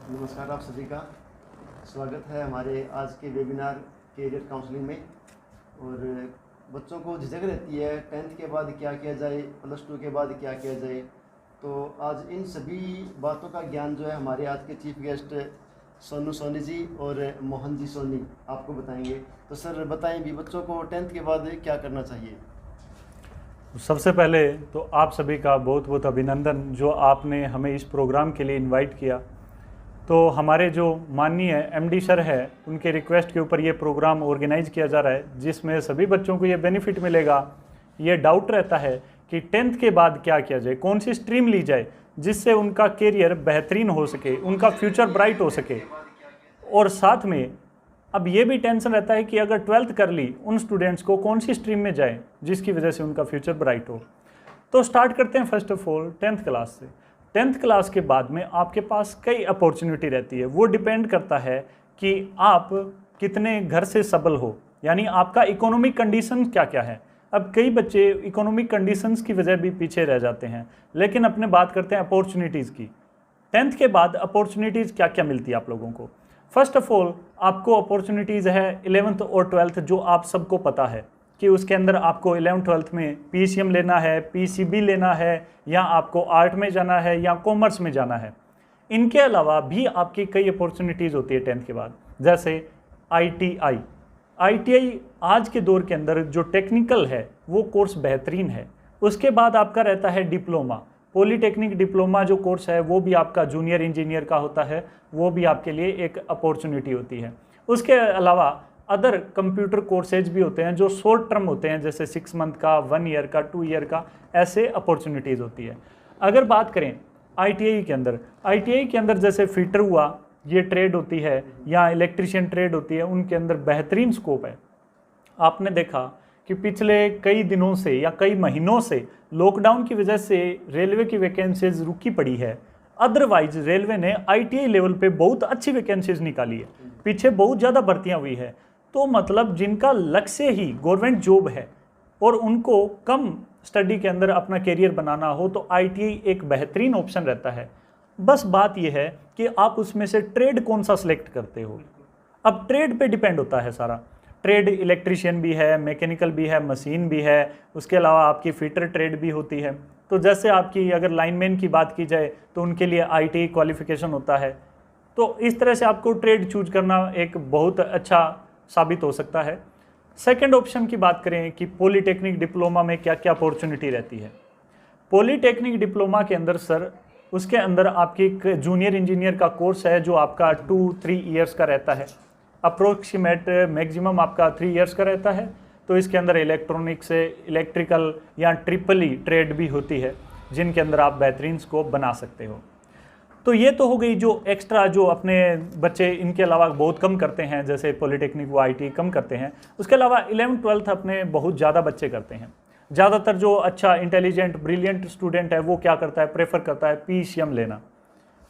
नमस्कार, आप सभी का स्वागत है हमारे आज के वेबिनार कैरियर काउंसलिंग में। और बच्चों को झिझक रहती है 10th के बाद क्या किया जाए, +2 के बाद क्या किया जाए। तो आज इन सभी बातों का ज्ञान जो है हमारे आज के चीफ गेस्ट सोनू सोनी जी और मोहन जी सोनी आपको बताएंगे। तो सर बताएं भी, बच्चों को 10th के बाद क्या करना चाहिए? सबसे पहले तो आप सभी का बहुत बहुत अभिनंदन जो आपने हमें इस प्रोग्राम के लिए इनवाइट किया। तो हमारे जो माननीय एमडी सर है उनके रिक्वेस्ट के ऊपर ये प्रोग्राम ऑर्गेनाइज किया जा रहा है, जिसमें सभी बच्चों को ये बेनिफिट मिलेगा। ये डाउट रहता है कि 10th के बाद क्या किया जाए, कौन सी स्ट्रीम ली जाए जिससे उनका करियर बेहतरीन हो सके, उनका फ्यूचर ब्राइट हो सके। और साथ में अब ये भी टेंशन रहता है कि अगर 12th कर ली उन स्टूडेंट्स को कौन सी स्ट्रीम में जाए जिसकी वजह से उनका फ्यूचर ब्राइट हो। तो स्टार्ट करते हैं first of all 10th class से। 10th क्लास के बाद में आपके पास कई अपॉर्चुनिटी रहती है। वो डिपेंड करता है कि आप कितने घर से सबल हो, यानी आपका इकोनॉमिक कंडीशन क्या क्या है। अब कई बच्चे इकोनॉमिक कंडीशंस की वजह भी पीछे रह जाते हैं, लेकिन अपने बात करते हैं अपॉर्चुनिटीज़ की। 10th के बाद अपॉर्चुनिटीज़ क्या क्या मिलती है आप लोगों को। फर्स्ट ऑफ ऑल आपको अपॉर्चुनिटीज़ है 11th और 12th, जो आप सबको पता है कि उसके अंदर आपको 11th-12th में PCM लेना है, PCB लेना है, या आपको आर्ट में जाना है या कॉमर्स में जाना है। इनके अलावा भी आपकी कई अपॉर्चुनिटीज़ होती है 10th के बाद, जैसे ITI आज के दौर के अंदर जो टेक्निकल है वो कोर्स बेहतरीन है। उसके बाद आपका रहता है डिप्लोमा, पॉलीटेक्निक डिप्लोमा जो कोर्स है वो भी आपका जूनियर इंजीनियर का होता है, वो भी आपके लिए एक अपॉर्चुनिटी होती है। उसके अलावा अदर कंप्यूटर कोर्सेज भी होते हैं जो शॉर्ट टर्म होते हैं, जैसे 6 मंथ का, 1 ईयर का, 2 ईयर का, ऐसे अपॉर्चुनिटीज़ होती है। अगर बात करें ITI के अंदर जैसे फिटर हुआ, ये ट्रेड होती है, या इलेक्ट्रीशियन ट्रेड होती है, उनके अंदर बेहतरीन स्कोप है। आपने देखा कि पिछले कई दिनों से या कई महीनों से लॉकडाउन की वजह से रेलवे की वैकेंसीज रुकी पड़ी है। अदरवाइज रेलवे ने ITI लेवल पे बहुत अच्छी वैकेंसीज निकाली है, पीछे बहुत ज़्यादा भर्तियां हुई है। तो मतलब जिनका लक्ष्य ही गवर्नमेंट जॉब है और उनको कम स्टडी के अंदर अपना करियर बनाना हो, तो ITI एक बेहतरीन ऑप्शन रहता है। बस बात यह है कि आप उसमें से ट्रेड कौन सा सिलेक्ट करते हो। अब ट्रेड पे डिपेंड होता है सारा। ट्रेड इलेक्ट्रीशियन भी है, मैकेनिकल भी है, मशीन भी है, उसके अलावा आपकी फिटर ट्रेड भी होती है। तो जैसे आपकी अगर लाइनमैन की बात की जाए तो उनके लिए ITI क्वालिफिकेशन होता है। तो इस तरह से आपको ट्रेड चूज करना एक बहुत अच्छा साबित हो सकता है। सेकंड ऑप्शन की बात करें कि पॉलीटेक्निक डिप्लोमा में क्या क्या अपॉर्चुनिटी रहती है। पॉलीटेक्निक डिप्लोमा के अंदर सर, उसके अंदर आपकी एक जूनियर इंजीनियर का कोर्स है जो आपका 2-3 ईयर्स का रहता है। अप्रोक्सीमेट मैक्सिमम आपका 3 ईयर्स का रहता है। तो इसके अंदर इलेक्ट्रॉनिक्स, इलेक्ट्रिकल या ट्रिपल ट्रेड भी होती है, जिनके अंदर आप बेहतरीन स्कोप बना सकते हो। तो ये तो हो गई जो एक्स्ट्रा जो अपने बच्चे इनके अलावा बहुत कम करते हैं, जैसे पॉलीटेक्निक वो ITI कम करते हैं। उसके अलावा 11th-12th अपने बहुत ज़्यादा बच्चे करते हैं। ज़्यादातर जो अच्छा इंटेलिजेंट ब्रिलियंट स्टूडेंट है वो क्या करता है, प्रेफर करता है PCM लेना।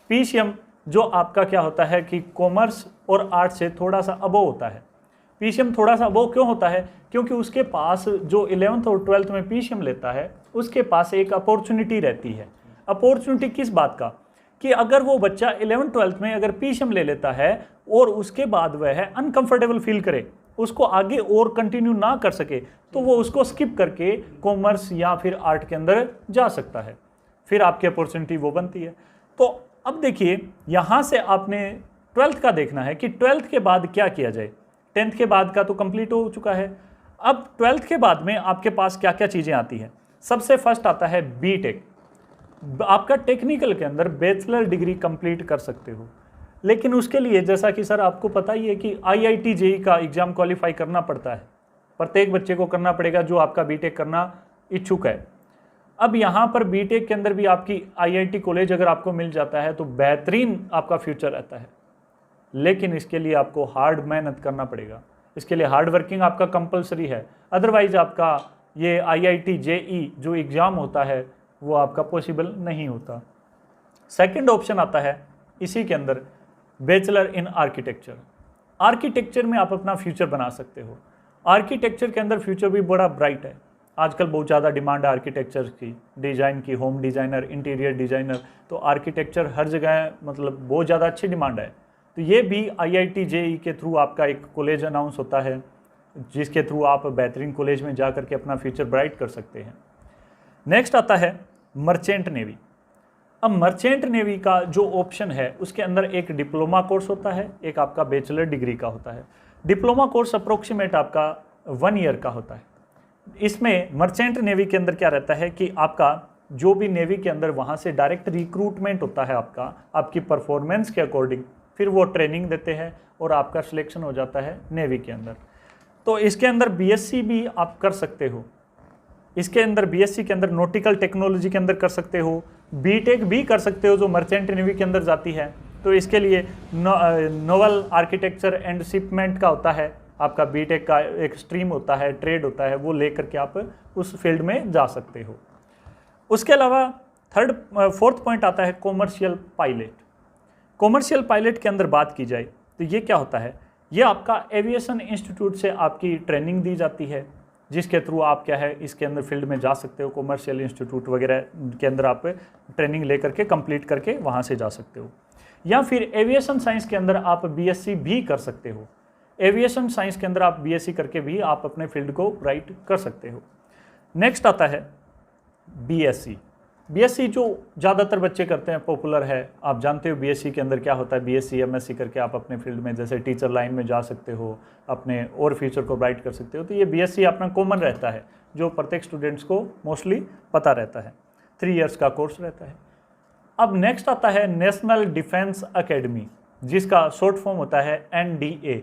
PCM जो आपका क्या होता है कि कॉमर्स और आर्ट से थोड़ा सा अबव होता है। PCM थोड़ा सा अबव क्यों होता है? क्योंकि उसके पास जो 11th और 12th में PCM लेता है उसके पास एक अपॉर्चुनिटी रहती है। अपॉर्चुनिटी किस बात का, कि अगर वो बच्चा 11th-12th में अगर PCM ले लेता है और उसके बाद वह अनकंफर्टेबल फील करे, उसको आगे और कंटिन्यू ना कर सके, तो वो उसको स्किप करके कॉमर्स या फिर आर्ट के अंदर जा सकता है। फिर आपकी अपॉर्चुनिटी वो बनती है। तो अब देखिए, यहाँ से आपने 12th का देखना है कि 12th के बाद क्या किया जाए। 10th के बाद का तो कंप्लीट हो चुका है। अब 12th के बाद में आपके पास क्या क्या चीज़ें आती हैं। सबसे फर्स्ट आता है BTech। आपका टेक्निकल के अंदर बैचलर डिग्री कंप्लीट कर सकते हो, लेकिन उसके लिए जैसा कि सर आपको पता ही है कि IIT JEE का एग्ज़ाम क्वालिफाई करना पड़ता है। प्रत्येक बच्चे को करना पड़ेगा जो आपका BTech करना इच्छुक है। अब यहाँ पर BTech के अंदर भी आपकी IIT कॉलेज अगर आपको मिल जाता है तो बेहतरीन आपका फ्यूचर रहता है, लेकिन इसके लिए आपको हार्ड मेहनत करना पड़ेगा। इसके लिए हार्ड वर्किंग आपका कंपलसरी है, अदरवाइज आपका ये IIT JEE जो एग्ज़ाम होता है वो आपका पॉसिबल नहीं होता। सेकंड ऑप्शन आता है इसी के अंदर बैचलर इन आर्किटेक्चर। आर्किटेक्चर में आप अपना फ्यूचर बना सकते हो। आर्किटेक्चर के अंदर फ्यूचर भी बड़ा ब्राइट है। आजकल बहुत ज़्यादा डिमांड है आर्किटेक्चर की, डिज़ाइन की, होम डिज़ाइनर, इंटीरियर डिज़ाइनर, तो आर्किटेक्चर हर जगह मतलब बहुत ज़्यादा अच्छी डिमांड है। तो ये भी IIT JEE के थ्रू आपका एक कॉलेज अनाउंस होता है, जिसके थ्रू आप बेहतरीन कॉलेज में जा करके अपना फ्यूचर ब्राइट कर सकते हैं। नेक्स्ट आता है मर्चेंट नेवी। अब मर्चेंट नेवी का जो ऑप्शन है उसके अंदर एक डिप्लोमा कोर्स होता है, एक आपका बैचलर डिग्री का होता है। डिप्लोमा कोर्स अप्रोक्सीमेट आपका 1 ईयर का होता है। इसमें मर्चेंट नेवी के अंदर क्या रहता है कि आपका जो भी नेवी के अंदर वहाँ से डायरेक्ट रिक्रूटमेंट होता है आपका, आपकी परफॉर्मेंस के अकॉर्डिंग, फिर वो ट्रेनिंग देते हैं और आपका सिलेक्शन हो जाता है नेवी के अंदर। तो इसके अंदर BSc भी आप कर सकते हो, इसके अंदर BSc के अंदर नॉटिकल टेक्नोलॉजी के अंदर कर सकते हो, BTech भी कर सकते हो जो मर्चेंट नेवी के अंदर जाती है। तो इसके लिए नोवल आर्किटेक्चर एंड शिपमेंट का होता है, आपका BTech का एक स्ट्रीम होता है, ट्रेड होता है, वो लेकर के आप उस फील्ड में जा सकते हो। उसके अलावा फोर्थ पॉइंट आता है कॉमर्शियल पायलट। कॉमर्शियल पायलट के अंदर बात की जाए तो ये क्या होता है, ये आपका एविएशन इंस्टीट्यूट से आपकी ट्रेनिंग दी जाती है, जिसके थ्रू आप क्या है इसके अंदर फील्ड में जा सकते हो। कॉमर्शियल इंस्टीट्यूट वगैरह के अंदर आप ट्रेनिंग लेकर के कंप्लीट करके वहाँ से जा सकते हो। या फिर एविएशन साइंस के अंदर आप BSc भी कर सकते हो। एविएशन साइंस के अंदर आप BSc करके भी आप अपने फील्ड को ब्राइट कर सकते हो। नेक्स्ट आता है BSc। BSc जो ज़्यादातर बच्चे करते हैं, पॉपुलर है, आप जानते हो BSc के अंदर क्या होता है। BSc MSc करके आप अपने फील्ड में जैसे टीचर लाइन में जा सकते हो, अपने और फ्यूचर को ब्राइट कर सकते हो। तो ये BSc अपना कॉमन रहता है, जो प्रत्येक स्टूडेंट्स को मोस्टली पता रहता है। 3 इयर्स का कोर्स रहता है। अब नेक्स्ट आता है नेशनल डिफेंस अकेडमी, जिसका शॉर्ट फॉर्म होता है NDA।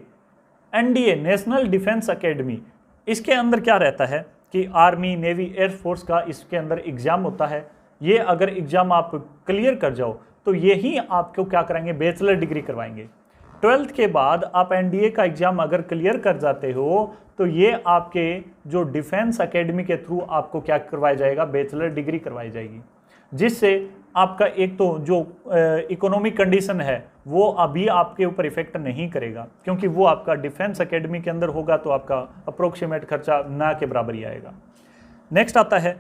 NDA national defence academy, इसके अंदर क्या रहता है कि आर्मी, नेवी, एयरफोर्स का इसके अंदर एग्ज़ाम होता है। ये अगर एग्ज़ाम आप क्लियर कर जाओ तो यही आपको क्या कराएंगे, बैचलर डिग्री करवाएंगे। 12th के बाद आप NDA का एग्ज़ाम अगर क्लियर कर जाते हो तो ये आपके जो डिफेंस अकेडमी के थ्रू आपको क्या करवाया जाएगा, बैचलर डिग्री करवाई जाएगी, जिससे आपका एक तो जो इकोनॉमिक कंडीशन है वो अभी आपके ऊपर इफेक्ट नहीं करेगा, क्योंकि वो आपका डिफेंस एकेडमी के अंदर होगा तो आपका अप्रोक्सीमेट खर्चा ना के बराबर ही आएगा। नेक्स्ट आता है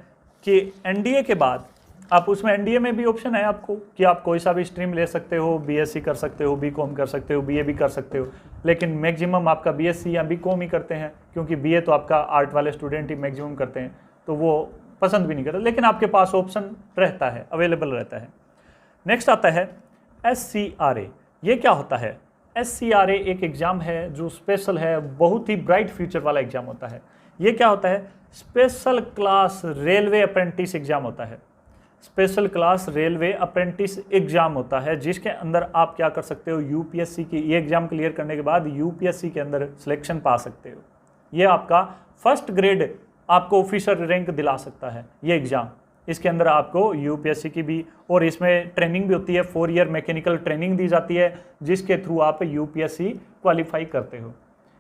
कि NDA के बाद आप उसमें NDA में भी ऑप्शन है आपको कि आप कोई सा भी स्ट्रीम ले सकते हो, BSc कर सकते हो, BCom कर सकते हो, BA भी कर सकते हो, लेकिन मैक्सिमम आपका BSc या BCom ही करते हैं, क्योंकि BA तो आपका आर्ट वाले स्टूडेंट ही मैक्सिमम करते हैं, तो वो पसंद भी नहीं करते, लेकिन आपके पास ऑप्शन रहता है, अवेलेबल रहता है। नेक्स्ट आता है SCRA। ये क्या होता है? SCRA एक एग्ज़ाम है जो स्पेशल है, बहुत ही ब्राइट फ्यूचर वाला एग्ज़ाम होता है। ये क्या होता है? Special class railway apprentice exam होता है। Special class railway apprentice exam होता है, जिसके अंदर आप क्या कर सकते हो, UPSC की ये एग्ज़ाम क्लियर करने के बाद UPSC के अंदर सिलेक्शन पा सकते हो। ये आपका फर्स्ट ग्रेड आपको ऑफिसर रैंक दिला सकता है ये एग्ज़ाम। इसके अंदर आपको UPSC की भी और इसमें ट्रेनिंग भी होती है, 4 ईयर मैकेनिकल ट्रेनिंग दी जाती है, जिसके थ्रू आप UPSC क्वालिफाई करते हो।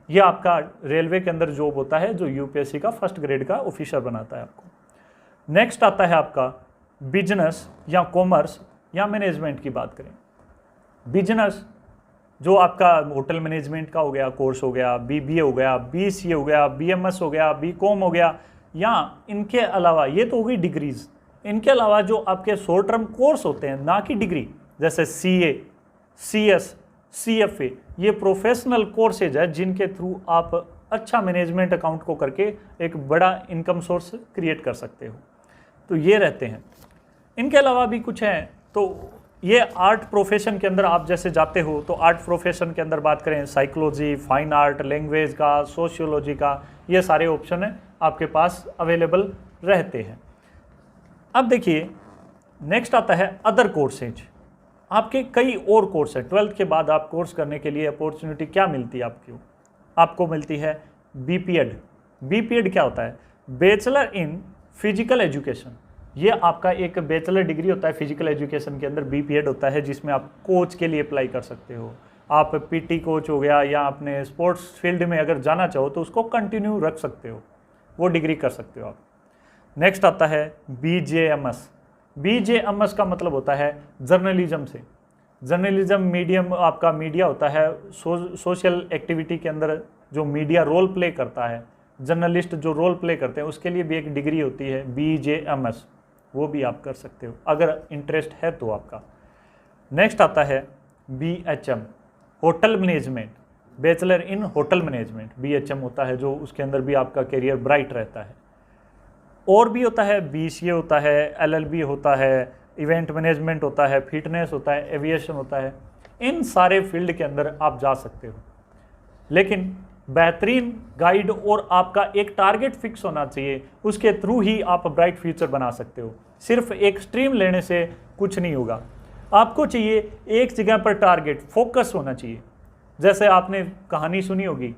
ये आपका रेलवे के अंदर जॉब होता है जो UPSC का फर्स्ट ग्रेड का ऑफिसर बनाता है आपको। नेक्स्ट आता है आपका बिजनेस या कॉमर्स या मैनेजमेंट की बात करें। बिजनेस जो आपका होटल मैनेजमेंट का हो गया, कोर्स हो गया, BBA हो गया, BCA हो गया, BMS हो गया, BCom हो गया, या इनके अलावा ये तो हो गई डिग्रीज़। इनके अलावा जो आपके शॉर्ट टर्म कोर्स होते हैं, ना कि डिग्री, जैसे CA, CS, CFA, ये प्रोफेशनल कोर्सेज है जिनके थ्रू आप अच्छा मैनेजमेंट अकाउंट को करके एक बड़ा इनकम सोर्स क्रिएट कर सकते हो। तो ये रहते हैं। इनके अलावा भी कुछ हैं, तो ये आर्ट प्रोफेशन के अंदर आप जैसे जाते हो तो आर्ट प्रोफेशन के अंदर बात करें, साइकोलॉजी, फाइन आर्ट, लैंग्वेज का, सोशियोलॉजी का, ये सारे ऑप्शन है आपके पास अवेलेबल रहते हैं। अब देखिए नेक्स्ट आता है अदर कोर्सेज। आपके कई और कोर्स है। 12th के बाद आप कोर्स करने के लिए अपॉर्चुनिटी क्या मिलती है आपको मिलती है BPED। BPED क्या होता है? Bachelor in physical education. ये आपका एक बैचलर डिग्री होता है फिजिकल एजुकेशन के अंदर। BPED होता है जिसमें आप कोच के लिए अप्लाई कर सकते हो। आप PT कोच हो गया या अपने स्पोर्ट्स फील्ड में अगर जाना चाहो तो उसको कंटिन्यू रख सकते हो, वो डिग्री कर सकते हो आप। नेक्स्ट आता है BJMS। BJMS का मतलब होता है जर्नलिज्म से। जर्नलिज्म मीडियम आपका मीडिया होता है, सोशल एक्टिविटी के अंदर जो मीडिया रोल प्ले करता है जर्नलिस्ट जो रोल प्ले करते हैं उसके लिए भी एक डिग्री होती है BJMS, वो भी आप कर सकते हो अगर इंटरेस्ट है तो आपका। नेक्स्ट आता है BHM, hotel management, bachelor in hotel management, BHM होता है, जो उसके अंदर भी आपका करियर ब्राइट रहता है। और भी होता है, BCA होता है, LLB होता है, इवेंट मैनेजमेंट होता है, फिटनेस होता है, एविएशन होता है। इन सारे फील्ड के अंदर आप जा सकते हो, लेकिन बेहतरीन गाइड और आपका एक टारगेट फिक्स होना चाहिए, उसके थ्रू ही आप ब्राइट फ्यूचर बना सकते हो। सिर्फ एक स्ट्रीम लेने से कुछ नहीं होगा, आपको चाहिए एक जगह पर टारगेट फोकस होना चाहिए। जैसे आपने कहानी सुनी होगी,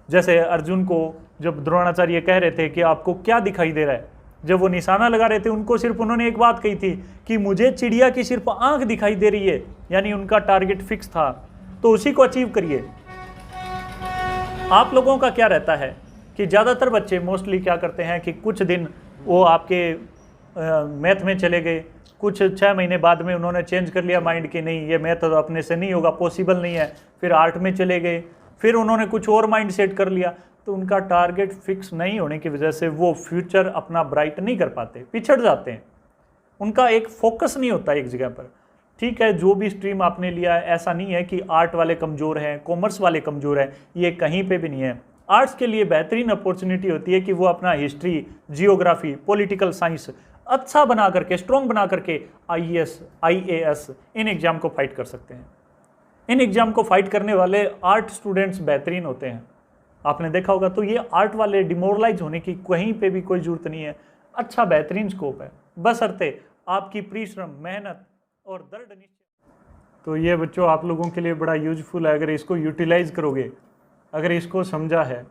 जैसे अर्जुन को जब द्रोणाचार्य कह रहे थे कि आपको क्या दिखाई दे रहा है, जब वो निशाना लगा रहे थे उनको सिर्फ उन्होंने एक बात कही थी कि मुझे चिड़िया की सिर्फ आंख दिखाई दे रही है, यानी उनका टारगेट फिक्स था, तो उसी को अचीव करिए। आप लोगों का क्या रहता है कि ज़्यादातर बच्चे मोस्टली क्या करते हैं कि कुछ दिन वो आपके मैथ में चले गए, कुछ 6 महीने बाद में उन्होंने चेंज कर लिया माइंड कि नहीं ये मैथ तो अपने से नहीं होगा, पॉसिबल नहीं है, फिर आर्ट में चले गए, फिर उन्होंने कुछ और माइंड सेट कर लिया, तो उनका टारगेट फिक्स नहीं होने की वजह से वो फ्यूचर अपना ब्राइट नहीं कर पाते, पिछड़ जाते हैं, उनका एक फोकस नहीं होता एक जगह पर। ठीक है, जो भी स्ट्रीम आपने लिया है, ऐसा नहीं है कि आर्ट वाले कमज़ोर हैं, कॉमर्स वाले कमज़ोर हैं, ये कहीं पे भी नहीं है। आर्ट्स के लिए बेहतरीन अपॉर्चुनिटी होती है कि वो अपना हिस्ट्री, जियोग्राफी, पॉलिटिकल साइंस अच्छा बना करके, स्ट्रॉन्ग बना करके IAS, IAS इन एग्ज़ाम को फाइट कर सकते हैं। इन एग्ज़ाम को फाइट करने वाले आर्ट स्टूडेंट्स बेहतरीन होते हैं, आपने देखा होगा। तो ये आर्ट वाले डिमोरलाइज होने की कहीं पे भी कोई ज़रूरत नहीं है, अच्छा बेहतरीन स्कोप है, बशर्ते आपकी परिश्रम, मेहनत और दृढ़ निश्चय। तो ये बच्चों आप लोगों के लिए बड़ा यूजफुल है, अगर इसको यूटिलाइज करोगे, अगर इसको समझा है,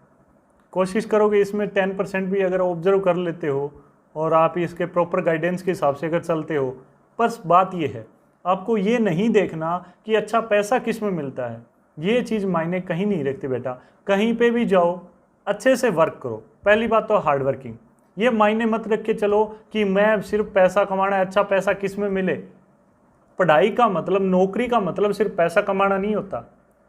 कोशिश करोगे इसमें 10% भी अगर ऑब्जर्व कर लेते हो और आप इसके प्रॉपर गाइडेंस के हिसाब से अगर चलते हो। बस बात ये है, आपको ये नहीं देखना कि अच्छा पैसा किस में मिलता है, ये चीज़ मायने कहीं नहीं रखती बेटा। कहीं पे भी जाओ अच्छे से वर्क करो, पहली बात तो हार्ड वर्किंग, ये मायने मत रख के चलो कि मैं सिर्फ पैसा कमाना है, अच्छा पैसा किस में मिले। पढ़ाई का मतलब, नौकरी का मतलब सिर्फ पैसा कमाना नहीं होता,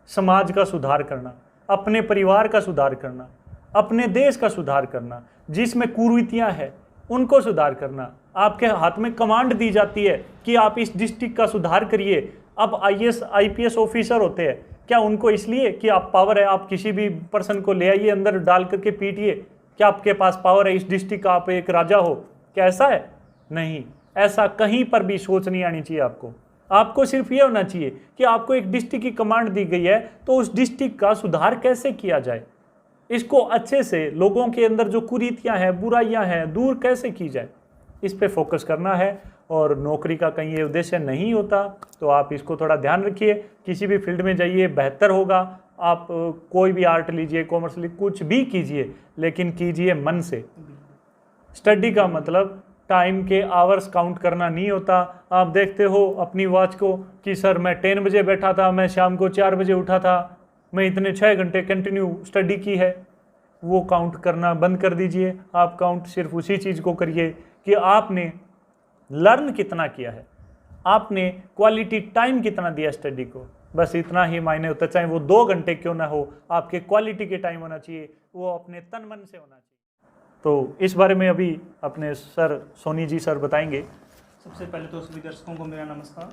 समाज का सुधार करना, अपने परिवार का सुधार करना, अपने देश का सुधार करना, जिसमें कुरीतियाँ हैं उनको सुधार करना। आपके हाथ में कमांड दी जाती है कि आप इस डिस्ट्रिक्ट का सुधार करिए। अब IAS IPS ऑफिसर होते हैं, क्या उनको इसलिए कि आप पावर है, आप किसी भी पर्सन को ले आइए अंदर डाल करके पीटिए, क्या आपके पास पावर है, इस डिस्ट्रिक्ट का आप एक राजा हो, क्या ऐसा है? नहीं, ऐसा कहीं पर भी सोच नहीं आनी चाहिए आपको। आपको सिर्फ ये होना चाहिए कि आपको एक डिस्ट्रिक्ट की कमांड दी गई है, तो उस डिस्ट्रिक्ट का सुधार कैसे किया जाए, इसको अच्छे से लोगों के अंदर जो कुरीतियां हैं, बुराइयां हैं, दूर कैसे की जाए, इस पे फोकस करना है। और नौकरी का कहीं ये उद्देश्य नहीं होता तो आप इसको थोड़ा ध्यान रखिए। किसी भी फील्ड में जाइए, बेहतर होगा। आप कोई भी आर्ट लीजिए, कॉमर्स लीजिए, कुछ भी कीजिए, लेकिन कीजिए मन से। स्टडी का मतलब टाइम के आवर्स काउंट करना नहीं होता। आप देखते हो अपनी वॉच को कि सर मैं 10 बजे बैठा था, मैं शाम को 4 बजे उठा था, मैं इतने 6 घंटे कंटिन्यू स्टडी की है, वो काउंट करना बंद कर दीजिए। आप काउंट सिर्फ उसी चीज़ को करिए कि आपने लर्न कितना किया है, आपने क्वालिटी टाइम कितना दिया स्टडी को, बस इतना ही मायने होता। चाहे वो 2 घंटे क्यों ना हो, आपके क्वालिटी के टाइम होना चाहिए, वो अपने तन मन से होना चाहिए। तो इस बारे में अभी अपने सर सोनी जी सर बताएंगे। सबसे पहले तो सभी दर्शकों को मेरा नमस्कार।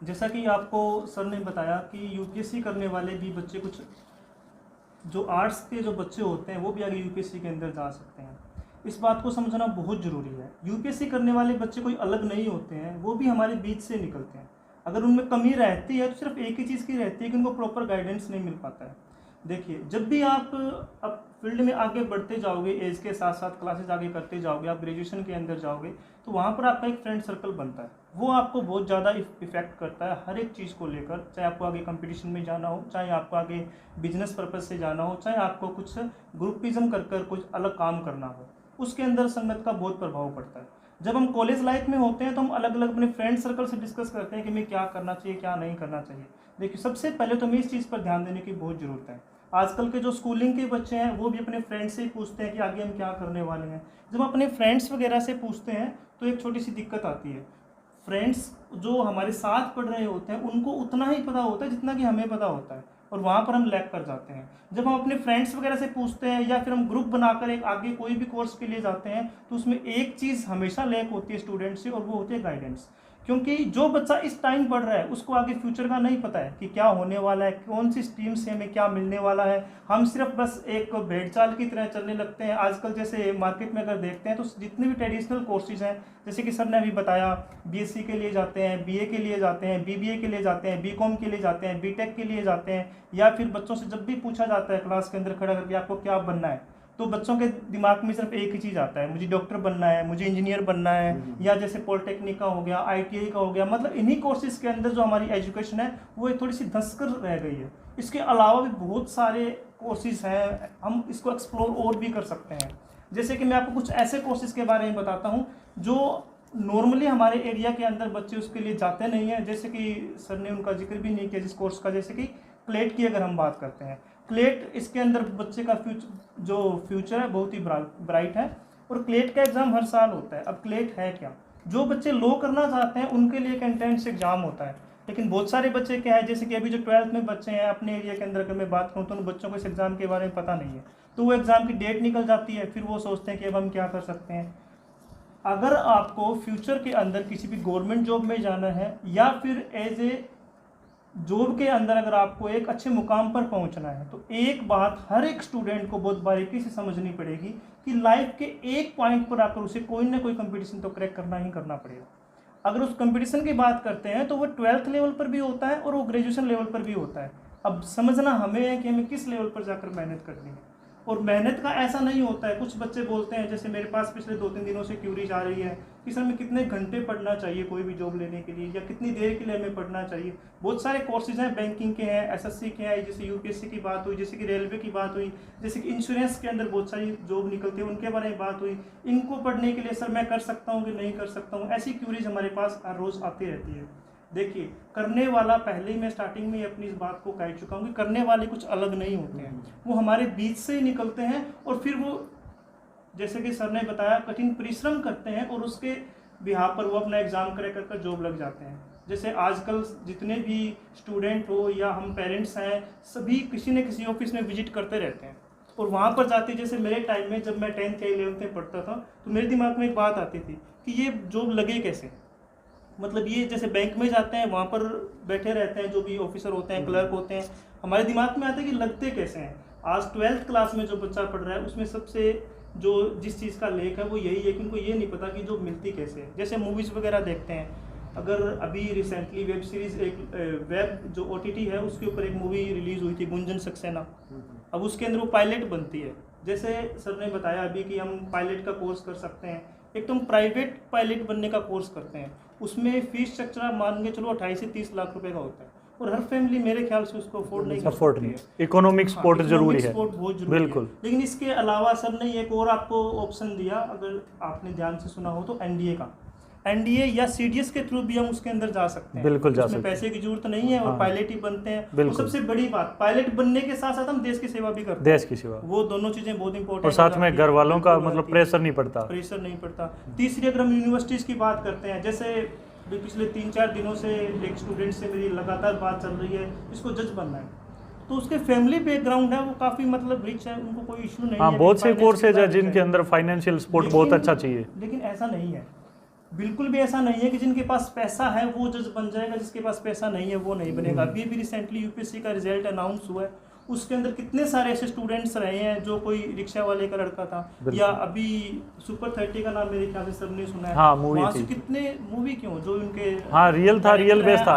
जैसा कि आपको सर ने बताया कि UPSC करने वाले भी बच्चे, कुछ जो आर्ट्स के जो बच्चे होते हैं वो भी आगे UPSC के अंदर जा सकते हैं। इस बात को समझना बहुत ज़रूरी है। UPSC करने वाले बच्चे कोई अलग नहीं होते हैं, वो भी हमारे बीच से निकलते हैं। अगर उनमें कमी रहती है तो सिर्फ एक ही चीज़ की रहती है कि उनको प्रॉपर गाइडेंस नहीं मिल पाता है। देखिए, जब भी आप अब फील्ड में आगे बढ़ते जाओगे, एज के साथ साथ क्लासेस आगे करते जाओगे, आप ग्रेजुएशन के अंदर जाओगे, तो वहाँ पर आपका एक फ्रेंड सर्कल बनता है। वो आपको बहुत ज़्यादा इफेक्ट करता है हर एक चीज़ को लेकर, चाहे आपको आगे कंपटीशन में जाना हो, चाहे आपको आगे बिजनेस पर्पज़ से जाना हो, चाहे आपको कुछ ग्रुपिज्म कर कुछ अलग काम करना हो, उसके अंदर संगत का बहुत प्रभाव पड़ता है। जब हम कॉलेज लाइफ में होते हैं तो हम अलग अलग अपने फ्रेंड सर्कल से डिस्कस करते हैं कि हमें क्या करना चाहिए, क्या नहीं करना चाहिए। देखिए, सबसे पहले तो हमें इस चीज़ पर ध्यान देने की बहुत ज़रूरत है। आजकल के जो स्कूलिंग के बच्चे हैं वो भी अपने फ्रेंड्स से ही पूछते हैं कि आगे हम क्या करने वाले हैं। जब हम अपने फ्रेंड्स वगैरह से पूछते हैं तो एक छोटी सी दिक्कत आती है। फ्रेंड्स जो हमारे साथ पढ़ रहे होते हैं उनको उतना ही पता होता है जितना कि हमें पता होता है, और वहाँ पर हम लैग कर जाते हैं। जब हम अपने फ्रेंड्स वगैरह से पूछते हैं या फिर हम ग्रुप बनाकर एक आगे कोई भी कोर्स के लिए जाते हैं तो उसमें एक चीज़ हमेशा लैग होती है स्टूडेंट से, और वो होती है गाइडेंस। क्योंकि जो बच्चा इस टाइम पढ़ रहा है उसको आगे फ्यूचर का नहीं पता है कि क्या होने वाला है, कौन सी स्ट्रीम से हमें क्या मिलने वाला है। हम सिर्फ बस एक भेड़चाल की तरह चलने लगते हैं। आजकल जैसे मार्केट में अगर देखते हैं तो जितने भी ट्रेडिशनल कोर्सेज हैं, जैसे कि सर ने अभी बताया, बीएससी के लिए जाते हैं, बीए के लिए जाते हैं, बीबीए के लिए जाते हैं, बीकॉम के लिए जाते हैं, बीटेक के लिए जाते हैं, या फिर बच्चों से जब भी पूछा जाता है क्लास के अंदर खड़ा करके आपको क्या बनना है, तो बच्चों के दिमाग में सिर्फ एक ही चीज़ आता है, मुझे डॉक्टर बनना है, मुझे इंजीनियर बनना है, या जैसे पॉलिटेक्निक का हो गया, आईटीआई का हो गया। मतलब इन्हीं कोर्सेज के अंदर जो हमारी एजुकेशन है वो थोड़ी सी धंसकर रह गई है। इसके अलावा भी बहुत सारे कोर्सेज हैं, हम इसको एक्सप्लोर और भी कर सकते हैं। जैसे कि मैं आपको कुछ ऐसे कोर्सेज के बारे में बताता हूँ जो नॉर्मली हमारे एरिया के अंदर बच्चे उसके लिए जाते नहीं हैं। जैसे कि सर ने उनका जिक्र भी नहीं किया जिस कोर्स का, जैसे कि क्लेट की अगर हम बात करते हैं, क्लेट इसके अंदर बच्चे का फ्यूचर है बहुत ही ब्राइट है, और क्लेट का एग्ज़ाम हर साल होता है। अब क्लेट है क्या, जो बच्चे लो करना चाहते हैं उनके लिए एक एंट्रेंस एग्जाम होता है। लेकिन बहुत सारे बच्चे क्या है, जैसे कि अभी जो 12th में बच्चे हैं अपने एरिया के अंदर अगर मैं बात करूँ तो उन बच्चों को इस एग्ज़ाम के बारे में पता नहीं है, तो वो एग्ज़ाम की डेट निकल जाती है, फिर वो सोचते हैं कि अब हम क्या कर सकते हैं। अगर आपको फ्यूचर के अंदर किसी भी गवर्नमेंट जॉब में जाना है या फिर एज ए जॉब के अंदर अगर आपको एक अच्छे मुकाम पर पहुंचना है, तो एक बात हर एक स्टूडेंट को बहुत बारीकी से समझनी पड़ेगी कि लाइफ के एक पॉइंट पर आकर उसे कोई ना कोई कंपटीशन तो क्रैक करना ही करना पड़ेगा। अगर उस कंपटीशन की बात करते हैं तो वो 12th लेवल पर भी होता है और वो ग्रेजुएशन लेवल पर भी होता है। अब समझना हमें है कि हमें किस लेवल पर जाकर मेहनत करनी है, और मेहनत का ऐसा नहीं होता है। कुछ बच्चे बोलते हैं, जैसे मेरे पास पिछले 2-3 दिनों से क्यूरीज आ रही है कि सर हमें कितने घंटे पढ़ना चाहिए कोई भी जॉब लेने के लिए, या कितनी देर के लिए हमें पढ़ना चाहिए। बहुत सारे कोर्सेज हैं, बैंकिंग के हैं, एसएससी के हैं, जैसे यूपीएससी की बात हुई, जैसे कि रेलवे की बात हुई, जैसे कि इंश्योरेंस के अंदर बहुत सारी जॉब निकलती है उनके बारे में बात हुई। इनको पढ़ने के लिए सर मैं कर सकता हूँ कि नहीं कर सकता हूँ, ऐसी क्यूरीज हमारे पास हर रोज़ आती रहती है। देखिए, करने वाला, पहले ही मैं स्टार्टिंग में अपनी इस बात को कह चुका हूँ कि करने वाले कुछ अलग नहीं होते हैं, वो हमारे बीच से ही निकलते हैं, और फिर वो जैसे कि सर ने बताया कठिन परिश्रम करते हैं और उसके बिहार पर वो अपना एग्ज़ाम क्रैक कर जॉब लग जाते हैं। जैसे आजकल जितने भी स्टूडेंट हो या हम पेरेंट्स हैं, सभी किसी न किसी ऑफिस में विजिट करते रहते हैं, और वहाँ पर जाते, जैसे मेरे टाइम में जब मैं 10th या 11th में पढ़ता था तो मेरे दिमाग में एक बात आती थी कि ये जॉब लगे कैसे। मतलब ये जैसे बैंक में जाते हैं, वहाँ पर बैठे रहते हैं जो भी ऑफिसर होते हैं, क्लर्क होते हैं, हमारे दिमाग में आता है कि लगते कैसे हैं। आज 12th क्लास में जो बच्चा पढ़ रहा है उसमें सबसे जो जिस चीज़ का लेख है वो यही है कि उनको ये नहीं पता कि जो मिलती कैसे है। जैसे मूवीज़ वगैरह देखते हैं, अगर अभी रिसेंटली वेब सीरीज़ एक वेब जो OTT है उसके ऊपर एक मूवी रिलीज़ हुई थी, गुंजन सक्सेना। अब उसके अंदर वो पायलट बनती है। जैसे सर ने बताया अभी कि हम पायलट का कोर्स कर सकते हैं, एक तो हम प्राइवेट पायलट बनने का कोर्स करते हैं, उसमें फीस स्ट्रक्चर आप मान के चलो 28 से 30 लाख रुपए का होता है, और हर फैमिली मेरे ख्याल से उसको अफोर्ड नहीं कर सकती है। इकोनॉमिक सपोर्ट जरूरी है, सपोर्ट बहुत जरूरी बिल्कुल। है। लेकिन इसके अलावा सर ने एक और आपको ऑप्शन दिया, अगर आपने ध्यान से सुना हो तो एनडीए का, एनडीए या सीडीएस के थ्रू भी हम उसके अंदर जा सकते हैं, बिल्कुल जा सकते हैं, पैसे की जरूरत नहीं है, और पायलट ही बनते हैं। तो सबसे बड़ी बात, पायलट बनने के साथ साथ हम देश की सेवा भी करते हैं, देश की सेवा, वो दोनों चीजें बहुत इंपॉर्टेंट, और साथ में घर वालों का मतलब प्रेशर नहीं पड़ता। तीसरी अगर हम यूनिवर्सिटीज की बात करते हैं, जैसे पिछले 3-4 दिनों से एक स्टूडेंट से मेरी लगातार बात चल रही है, इसको जज बनना है, तो उसके फैमिली बैकग्राउंड है वो काफ़ी मतलब रिच है, उनको कोई इशू नहीं है। बहुत से कोर्सेज है जिनके अंदर फाइनेंशियल सपोर्ट बहुत अच्छा चाहिए, लेकिन ऐसा नहीं है, बिल्कुल भी ऐसा नहीं है कि जिनके पास पैसा है वो जज बन जाएगा, जिसके पास पैसा नहीं है वो नहीं बनेगा। अभी भी रिसेंटली यूपीएससी का रिजल्ट अनाउंस हुआ है, उसके अंदर कितने सारे ऐसे स्टूडेंट्स रहे हैं जो कोई रिक्शा वाले का लड़का था, या अभी सुपर 30 का नाम मेरे ख्याल से सबने सुना है, वहाँ से कितने मूवी क्यों जो उनके रियल था, रियल बेस था,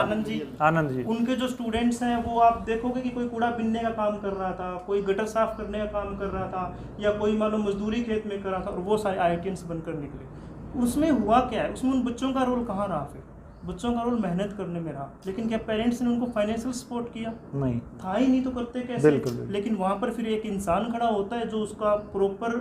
आनंद जी, उनके जो स्टूडेंट्स हैं वो आप देखोगे कि कोई कूड़ा बिनने का काम कर रहा था, कोई गटर साफ करने का काम कर रहा था, या कोई मानो मजदूरी खेत में कर रहा था, और वो सारे IITians बनकर निकले। उसमें हुआ क्या है, उसमें उन बच्चों का रोल कहाँ रहा? फिर बच्चों का रोल मेहनत करने में रहा, लेकिन क्या पेरेंट्स ने उनको फाइनेंशियल सपोर्ट किया? नहीं था ही नहीं, तो करते कैसे? बिल्कुल। लेकिन वहाँ पर फिर एक इंसान खड़ा होता है जो उसका प्रॉपर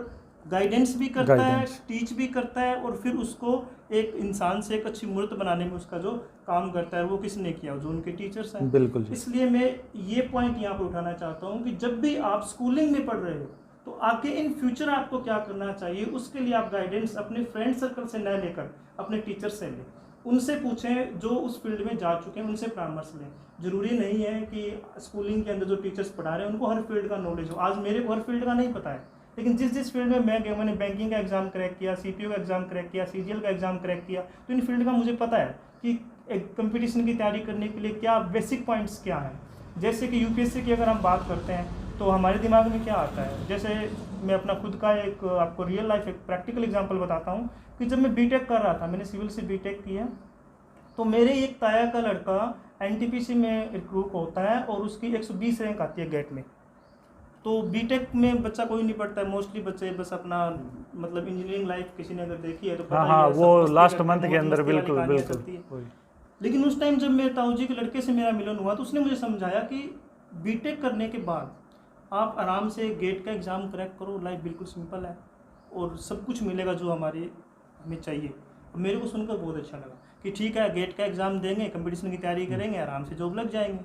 गाइडेंस भी करता है, टीच भी करता है, और फिर उसको एक इंसान से एक अच्छी मूर्त बनाने में उसका जो काम करता है वो किसने किया? जो उनके टीचर्स हैं। बिल्कुल। इसलिए मैं ये पॉइंट यहाँ पर उठाना चाहता हूँ कि जब भी आप स्कूलिंग में पढ़ रहे हो तो आगे इन फ्यूचर आपको क्या करना चाहिए, उसके लिए आप गाइडेंस अपने फ्रेंड सर्कल से न लेकर अपने टीचर से लें, उनसे पूछें जो उस फील्ड में जा चुके हैं, उनसे परामर्श लें। ज़रूरी नहीं है कि स्कूलिंग के अंदर जो टीचर्स पढ़ा रहे हैं उनको हर फील्ड का नॉलेज हो। आज मेरे को हर फील्ड का नहीं पता है, लेकिन जिस फील्ड में मैं गया, मैंने बैंकिंग का एग्ज़ाम क्रैक किया, CPO का एग्ज़ाम क्रैक किया, CGL का एग्ज़ाम क्रैक किया, तो इन फील्ड का मुझे पता है कि एक कंपटीशन की तैयारी करने के लिए क्या बेसिक पॉइंट्स क्या हैं। जैसे कि UPSC की अगर हम बात करते हैं तो हमारे दिमाग में क्या आता है, जैसे मैं अपना खुद का एक आपको रियल लाइफ एक प्रैक्टिकल एग्जांपल बताता हूँ कि जब मैं बीटेक कर रहा था, मैंने सिविल से बीटेक किया, तो मेरे एक ताया का लड़का NTPC में रिक्रूट होता है और उसकी 120 रैंक आती है गेट में। तो बीटेक में बच्चा कोई नहीं पढ़ता है, मोस्टली बच्चे बस अपना मतलब इंजीनियरिंग लाइफ किसी ने अगर देखी है तो पता हाँ, ही है, वो सब लास्ट मस्ती मंथ करते के हैं, अंदर मौज मस्ती वाली बिल्कुल कहानियां चलती है। बिल्कुल। लेकिन उस टाइम जब मेरे ताऊजी के लड़के से मेरा मिलन हुआ तो उसने मुझे समझाया कि बीटेक करने के बाद आप आराम से गेट का एग्ज़ाम क्रैक करो, लाइफ बिल्कुल सिंपल है और सब कुछ मिलेगा जो हमें चाहिए। मेरे को सुनकर बहुत अच्छा लगा कि ठीक है, गेट का एग्ज़ाम देंगे, कंपटीशन की तैयारी करेंगे, आराम से जॉब लग जाएंगे।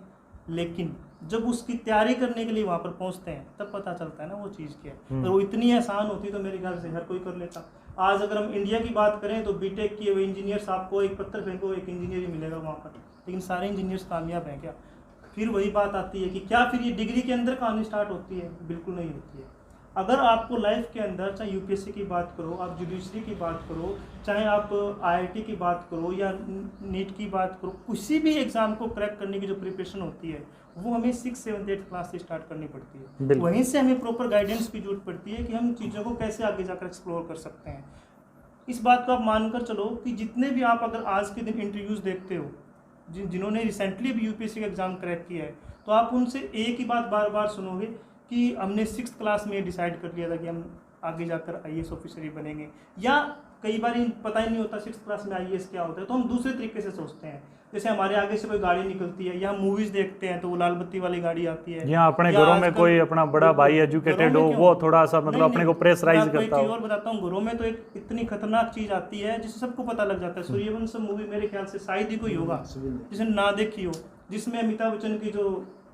लेकिन जब उसकी तैयारी करने के लिए वहाँ पर पहुँचते हैं तब पता चलता है ना वो चीज़ क्या है। अगर वो इतनी आसान होती तो मेरे ख्याल से हर कोई कर लेता। आज अगर हम इंडिया की बात करें तो बीटेक किए हुए इंजीनियर्स, आपको एक पत्थर फेंको एक इंजीनियर ही मिलेगा वहाँ पर, लेकिन सारे इंजीनियर्स कामयाब हैं क्या? फिर वही बात आती है कि क्या फिर ये डिग्री के अंदर कहानी स्टार्ट होती है? बिल्कुल नहीं होती है। अगर आपको लाइफ के अंदर, चाहे UPSC की बात करो, आप जुडिशरी की बात करो, चाहे आप IIT की बात करो या नीट की बात करो, किसी भी एग्ज़ाम को क्रैक करने की जो प्रिपरेशन होती है वो हमें 6, 7, 8 क्लास से स्टार्ट करनी पड़ती है। वहीं से हमें प्रॉपर गाइडेंस की जरूरत पड़ती है कि हम चीज़ों को कैसे आगे जाकर एक्सप्लोर कर सकते हैं। इस बात को आप मानकर चलो कि जितने भी आप अगर आज के दिन इंटरव्यूज़ देखते हो जिन्होंने रिसेंटली भी UPSC का एग्ज़ाम क्रैक किया है, तो आप उनसे एक ही बात बार बार सुनोगे कि हमने 6th क्लास में डिसाइड कर लिया था कि हम आगे जाकर IAS ऑफिसर ही बनेंगे, या कई बार पता ही नहीं होता 6th क्लास में IAS क्या होता है, तो हम दूसरे तरीके से सोचते हैं। जैसे हमारे आगे से कोई गाड़ी निकलती है या हम मूवीज़ देखते हैं तो वो लाल बत्ती वाली गाड़ी आती है, या अपने घरों में कोई अपना बड़ा भाई एजुकेटेड हो, वो थोड़ा सा मतलब अपने को प्रेशराइज करता हो। और बताता हूँ, घरों में तो एक इतनी खतरनाक चीज़ आती है जिससे सबको पता लग जाता है। सूर्यवंशम मूवी मेरे ख्याल से शायद ही कोई होगा जिसने ना देखी हो, जिसमें अमिताभ बच्चन की जो